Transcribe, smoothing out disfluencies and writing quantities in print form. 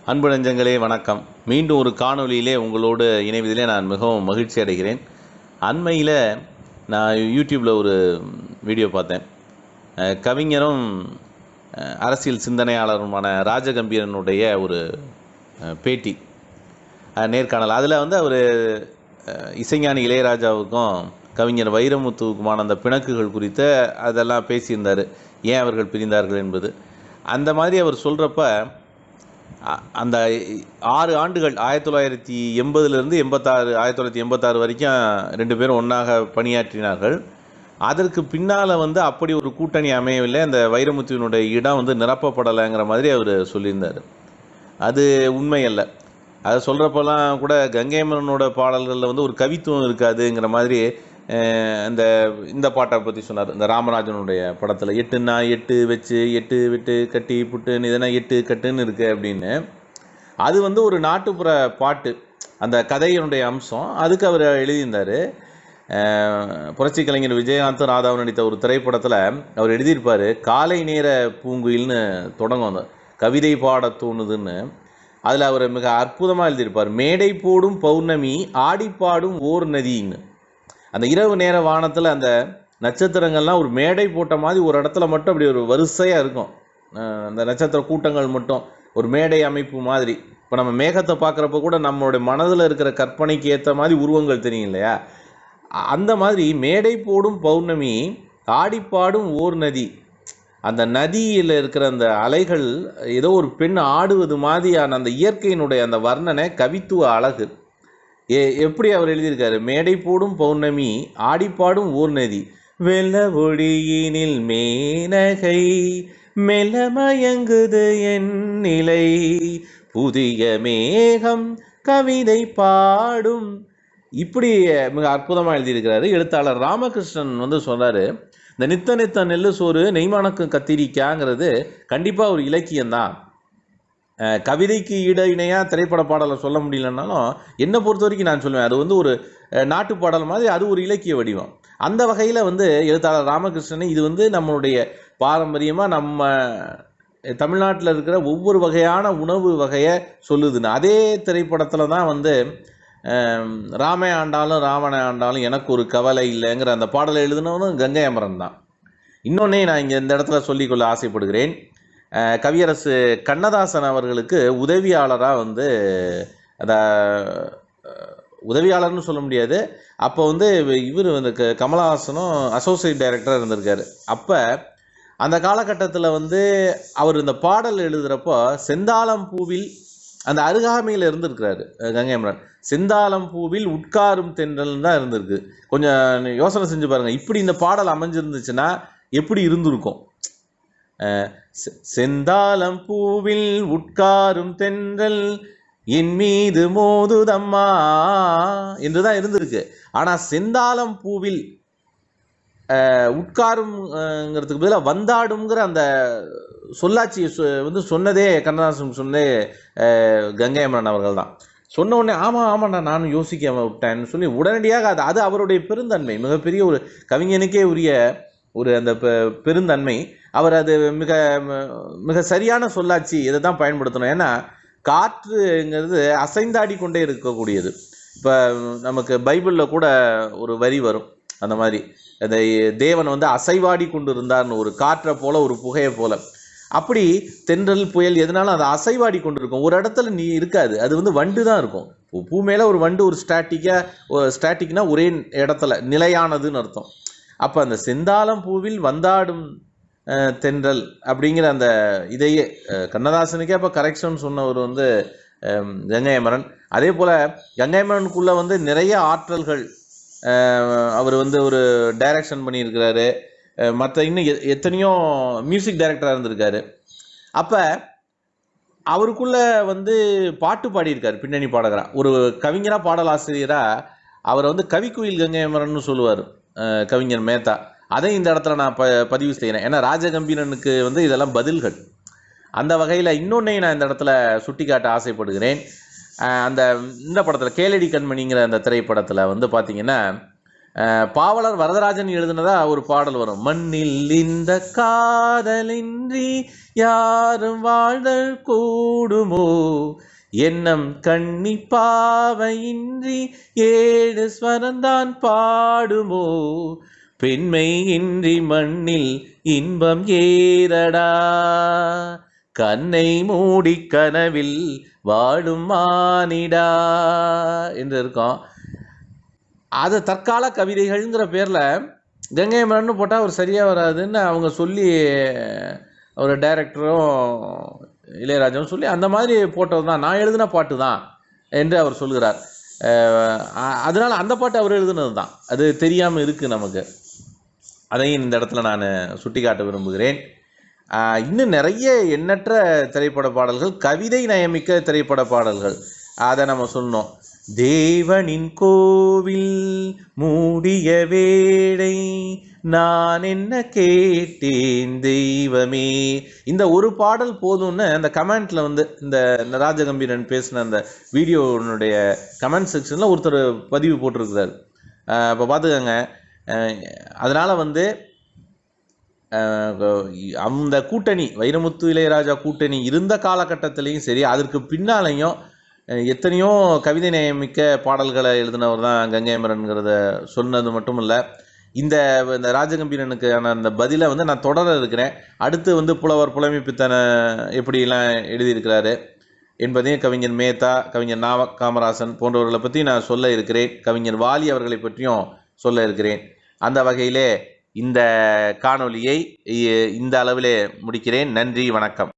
அன்பு நெஞ்சங்களே வணக்கம். மீண்டும் ஒரு காணொளியிலே உங்களோடு இணைவதிலே நான் மிகவும் மகிழ்ச்சி அடைகிறேன். அண்மையில் நான் யூடியூப்பில் ஒரு வீடியோ பார்த்தேன். கவிஞரும் அரசியல் சிந்தனையாளருமான ராஜகம்பீரனுடைய ஒரு பேட்டி, நேர்காணல். அதில் வந்து அவர் இசைஞானி இளையராஜாவுக்கும் கவிஞர் வைரமுத்துவுக்குமான அந்த பிணக்குகள் குறித்து அதெல்லாம் பேசியிருந்தார், ஏன் அவர்கள் பிரிந்தார்கள் என்பது. அந்த மாதிரி அவர் சொல்கிறப்ப அந்த 6 ஆண்டுகள் 1980லேருந்து 86, 1986 வரைக்கும் 2 பேரும் ஒன்றாக பணியாற்றினார்கள். அதற்கு பின்னால் வந்து அப்படி ஒரு கூட்டணி அமையவில்லை, அந்த வைரமுத்துவினுடைய இடம் வந்து நிரப்பப்படலைங்கிற மாதிரி அவர் சொல்லியிருந்தார். அது உண்மை அல்ல. அதை சொல்கிறப்பெல்லாம் கூட கங்கைமரனோட பாடல்களில் வந்து ஒரு கவித்துவம் இருக்காதுங்கிற மாதிரி இந்த பாட்டை பற்றி சொன்னார். இந்த ராமராஜனுடைய படத்தில் 8 8 வச்சு 8 விட்டு கட்டி புட்டுன்னு இதெல்லாம் 8 கட்டுன்னு இருக்கு அப்படின்னு. அது வந்து ஒரு நாட்டுப்புற பாட்டு, அந்த கதையினுடைய அம்சம். அதுக்கு அவர் எழுதியிருந்தார். புரட்சி கலைஞர் விஜயகாந்த் ராதாவும் நடித்த ஒரு திரைப்படத்தில் அவர் எழுதியிருப்பார், காலை நேர பூங்குயில்னு தொடங்கும் அந்த கவிதை பாட தோணுதுன்னு. அதில் அவர் மிக அற்புதமாக எழுதியிருப்பார், மேடை போடும் பௌர்ணமி ஆடிப்பாடும் ஓர் நதின்னு. அந்த இரவு நேர வானத்தில் அந்த நட்சத்திரங்கள்லாம் ஒரு மேடை போட்ட மாதிரி ஒரு இடத்துல மட்டும் அப்படி ஒரு வரிசையாக இருக்கும். அந்த நட்சத்திர கூட்டங்கள் மட்டும் ஒரு மேடை அமைப்பு மாதிரி. இப்போ நம்ம மேகத்தை பார்க்குறப்ப கூட நம்மளுடைய மனதில் இருக்கிற கற்பனைக்கு ஏற்ற மாதிரி உருவங்கள் தெரியும் இல்லையா? அந்த மாதிரி மேடை போடும் பௌர்ணமி ஆடிப்பாடும் ஓர் நதி. அந்த நதியில் இருக்கிற அந்த அலைகள் ஏதோ ஒரு பெண் ஆடுவது மாதிரியான அந்த இயற்கையினுடைய அந்த வர்ணனை, கவித்துவ அழகு. எப்படி அவர் எழுதியிருக்காரு, மேடை போடும் பௌர்ணமி ஆடிப்பாடும் ஓர் நதி, வெள்ள ஒளியினில் மேனகை மெல்ல மயங்குது என் நிலை, புதிய மேகம் கவிதை பாடும். இப்படி மிக அற்புதமாக எழுதியிருக்கிறாரு. எழுத்தாளர் ராமகிருஷ்ணன் வந்து சொல்கிறாரு, இந்த நித்த நித்த நெல்லு சோறு நெய்மானக்கும் கத்திரிக்காங்கிறது கண்டிப்பாக ஒரு இலக்கியம்தான். கவிதைக்கு ஈட இணையாக திரைப்பட பாடலை சொல்ல முடியலன்னாலும் என்னை பொறுத்த வரைக்கும் நான் சொல்லுவேன், அது வந்து ஒரு நாட்டு பாடல் மாதிரி, அது ஒரு இலக்கிய வடிவம். அந்த வகையில் வந்து எழுத்தாளர் ராமகிருஷ்ணன் இது வந்து நம்மளுடைய பாரம்பரியமாக நம்ம தமிழ்நாட்டில் இருக்கிற ஒவ்வொரு வகையான உணவு வகையை சொல்லுதுன்னு. அதே திரைப்படத்தில் தான் வந்து ராமே ஆண்டாலும் ராவண ஆண்டாலும் எனக்கு ஒரு கவலை இல்லைங்கிற அந்த பாடலை எழுதினவனும் கங்கை அமரன் தான். இன்னொன்னே நான் இங்கே இந்த இடத்துல சொல்லிக்கொள்ள ஆசைப்படுகிறேன். கவியரசு கண்ணதாசன் அவர்களுக்கு உதவியாளராக வந்து அந்த உதவியாளர்னு சொல்ல முடியாது, அப்போ வந்து இவர் வந்து கமலஹாசனும் அசோசியேட் டைரக்டராக இருந்திருக்காரு. அப்போ அந்த காலகட்டத்தில் வந்து அவர் இந்த பாடல் எழுதுகிறப்போ செந்தாளம் பூவில் அந்த அருகாமையில் இருந்திருக்கிறாரு கங்கைமரன். செந்தாளம் பூவில் உட்காரும் தென்றல் தான் இருந்திருக்கு. கொஞ்சம் யோசனை செஞ்சு பாருங்கள், இப்படி இந்த பாடல் அமைஞ்சிருந்துச்சுன்னா எப்படி இருந்திருக்கும். செந்தாளம் பூவில் உட்காரும் தென்றல் என் மீது மோதுதம்மா என்றுதான் இருந்திருக்கு. ஆனா செந்தாளம் பூவில் உட்காரும்ங்கிறதுக்கு பதிலாக வந்தாடுங்கிற அந்த சொல்லாட்சி வந்து சொன்னதே கண்ணதாசன், சொன்னதே கங்கை அமரன் அவர்கள் தான். சொன்ன உடனே ஆமாம் நானும் யோசிக்க விட்டேன்னு சொல்லி உடனடியாக அது அவருடைய பெருந்தன்மை, மிகப்பெரிய ஒரு கவிஞனுக்கே உரிய ஒரு அந்த பெருந்தன்மை. அவர் அது மிக மிக சரியான சொல்லாட்சி இதை தான் பயன்படுத்தணும். ஏன்னா காற்றுங்கிறது அசைந்தாடி கொண்டே இருக்கக்கூடியது. இப்போ நமக்கு பைபிளில் கூட ஒரு வரி வரும், அந்த மாதிரி அந்த தேவன் வந்து அசைவாடி கொண்டு இருந்தார்னு, ஒரு காற்றை போல ஒரு புகையை போல. அப்படி தென்றல் புயல் எதனாலும் அது அசைவாடி கொண்டு இருக்கும். ஒரு இடத்துல நீ இருக்காது, அது வந்து வண்டு தான் இருக்கும். பூ மேலே ஒரு வண்டு ஒரு ஸ்டாட்டிக்னா ஒரே இடத்துல நிலையானதுன்னு அர்த்தம். அப்போ அந்த செந்தாளம் பூவில் வந்தாடும் தென்றல் அப்படிங்கிற அந்த இதையே கண்ணதாசனுக்கே அப்போ கரெக்ஷன் சொன்னவர் வந்து கங்கை அமரன். அதே போல் கங்கை அமரனுக்குள்ளே வந்து நிறைய ஆற்றல்கள், அவர் வந்து ஒரு டைரக்ஷன் பண்ணியிருக்கிறாரு, மற்ற இன்னும் எத்தனையோ மியூசிக் டைரக்டராக இருந்திருக்காரு. அப்போ அவருக்குள்ளே வந்து பாட்டு பாடியிருக்காரு, பின்னணி பாடகராக, ஒரு கவிஞராக பாடலாசிரியராக. அவரை வந்து கவிக்குயில் கங்கை அமரன்னு சொல்லுவார் கவிஞர் மேத்தா. அதை இந்த இடத்துல நான் பதிவு செய்கிறேன். ஏன்னா ராஜகம்பீரனுக்கு வந்து இதெல்லாம் பதில்கள். அந்த வகையில் இன்னொன்னையும் நான் இந்த இடத்துல சுட்டி காட்ட ஆசைப்படுகிறேன். இந்த படத்தில் கேளடி கண்மணிங்கிற அந்த திரைப்படத்தில் வந்து பார்த்திங்கன்னா பாவலர் வரதராஜன் எழுதினதா ஒரு பாடல் வரும். மண்ணில் இந்த காதலின்றி யாரும் வாழ்தல் கூடுமோ, எண்ணம் கண்ணி பாவையின்றி 7 ஸ்வரந்தான் பாடுமோ, பெண்மை இன்றி மண்ணில் இன்பம் ஏறடா, கண்ணை மூடி கனவில் வாடும் மானிடா என்று இருக்கும். அது தற்கால கவிதைகள்ங்கிற பேரில் கங்கை மரன்னு போட்டால் ஒரு சரியாக வராதுன்னு அவங்க சொல்லி, ஒரு டைரக்டரும் இளையராஜாவும் சொல்லி அந்த மாதிரி போட்டது தான், நான் எழுதின பாட்டு தான் என்று அவர் சொல்கிறார். அதனால் அந்த பாட்டு அவர் எழுதுனது தான், அது தெரியாமல் இருக்குது நமக்கு. அதையும் இந்த இடத்துல நான் சுட்டி காட்ட விரும்புகிறேன். இன்னும் நிறைய எண்ணற்ற திரைப்பட பாடல்கள், கவிதை நயமிக்க திரைப்பட பாடல்கள், அதை நம்ம சொன்னோம். தேவனின் கோவில் மூடிய வேளை நான் என்ன கேட்டேன் தெய்வமே, இந்த ஒரு பாடல் போதும்னு அந்த கமெண்ட்ல வந்து இந்த ராஜகம்பீரன் பேசின அந்த வீடியோனுடைய கமெண்ட் செக்ஷனில் ஒருத்தர் பதிவு போட்டிருக்கிறார். இப்போ பார்த்துக்கோங்க. அதனால் வந்து அந்த கூட்டணி, வைரமுத்து இளையராஜா கூட்டணி இருந்த காலகட்டத்திலையும் சரி, அதற்கு பின்னாலையும் எத்தனையோ கவிதை நியமிக்க பாடல்களை எழுதினவர் தான் கங்கை அமரன்கிறத சொன்னது மட்டும் இல்லை. இந்த ராஜகம்பீரனுக்கான அந்த பதிலை வந்து நான் தொடர இருக்கிறேன். அடுத்து வந்து புலவர் புலமைப்பித்தனை எப்படிலாம் எழுதியிருக்கிறாரு என்பதையும், கவிஞர் மேத்தா, கவிஞர் நா. காமராசன் போன்றவர்களை பற்றி நான் சொல்ல இருக்கிறேன். கவிஞர் வாலி அவர்களை பற்றியும் சொல்ல இருக்கிறேன். அந்த வகையிலே இந்த காணொளியை இந்த அளவிலே முடிக்கிறேன். நன்றி, வணக்கம்.